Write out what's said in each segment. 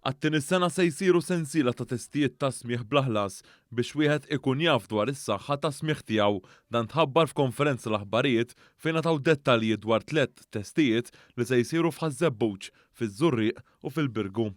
Għat-tieni sena se jsiru sensiela ta' testijiet ta' smigħ blaħlas biex wieħed ikun jaf dwar is-saħħa ta' smigħ tiegħu dan tħabbar f'konferenza l-aħbarijiet fejn taw dettalji dwar 3 testijiet li se jsiru f'Ħażebbuġ, fiż-Żurrieq u fil-Birgu.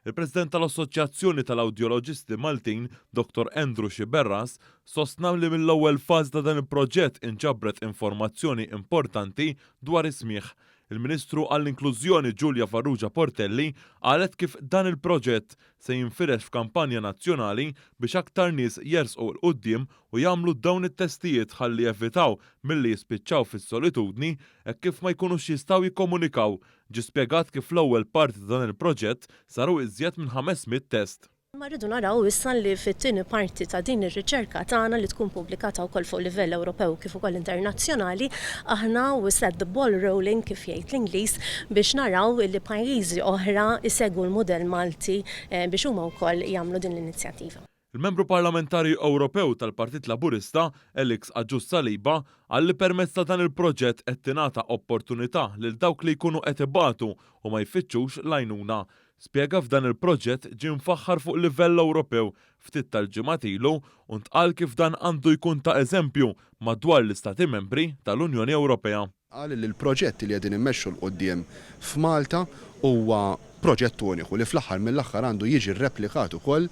Il-President tal-Assoċjazzjoni tal-Awdjoloġisti Maltin, Dr. Andrew Xiberras, sostna li mill-ewwel faż ta' dan il-proġett inġabret informazzjoni importanti dwar is-smigħ. Il-Ministru għall-Inklużjoni Giulia Farrugia Portelli qalet kif dan il-proġett se jinfirex f'kampanja nazzjonali biex aktar nies jersqu l-qudiem u jagħmlu dawn it-testijiet ħalli jevitaw milli jispiċċaw fis-solitudni hekk kif ma jkunux jistgħu jikkomunikaw. Ġie spjegat kif l-ewwel parti ta' dan il-proġett saru iżjed minn 500 test. Ma rridu naraw issa li fit-tieni parti ta' din ir-riċerka tagħna li tkun pubblikata wkoll fuq livell Ewropew kif ukoll internazzjonali, aħna we set the ball rolling kif jgħid l-Ingliż biex naraw li pajjiżi oħra isegwu l-mudell Malti biex huma wkoll jagħmlu din l-inizjattiva. Il-membru parlamentari Ewropew tal-Partit Laburista, Elix Aġġus Saliba, għalli permezz ta' dan il-proġett qed tingħata opportunità lil dawk li jkunu qed ibatu u ma jfittxux l-għajnuna. Spjega f'dan il-proġett ġie mfaħħar fuq livell Ewropew ftit tal-ġimgħat ilu u ntqal kif dan għandu jkun ta' eżempju madwar l-Istati Membri tal-Unjoni Ewropea. Qal li l-proġett li qegħdin immexxu l-qudiem f'Malta huwa proġett uniku li fl-aħħar mill-aħħar għandu jiġi rreplikat ukoll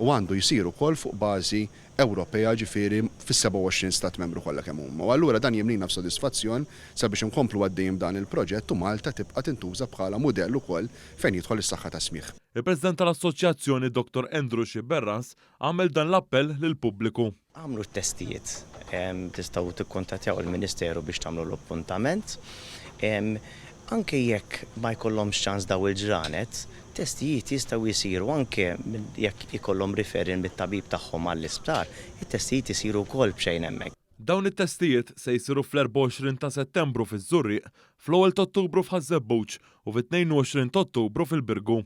u għandu jsir ukoll fuq bażi Ewropea ġifieri fis-27 stat membru kollha kemm huma. U allura dan jimlina f'sodisfazzjon sabiex inkomplu għaddejjem dan il-proġett u Malta tibqa' tintuża bħala mudell ukoll fejn jidħol is-saħħa ta' smigħ. Il-President tal-Assoċjazzjoni Dr. Andrew Xiberras għamel dan l-appell lill-pubbliku. Għamlu t-testijiet, tistgħu tikkuntattjaw il-Ministeru biex tagħmlu l-appuntament. Anke jekk ma jkollhomx ċans daw il-ġranet, testijiet jistgħu jsiru anke jekk ikollhom riferin mit-tabib tagħhom għall-isptar, it-testijiet isiru wkoll b'xejn hemmhekk. Dawn it-testijiet se jsiru fl-24 ta' Settembru fiż-Żurrieq, fl-1 ta' Ottubru f'Ħażebbuġ u fit-22 ta' Ottubru fil-Birgu.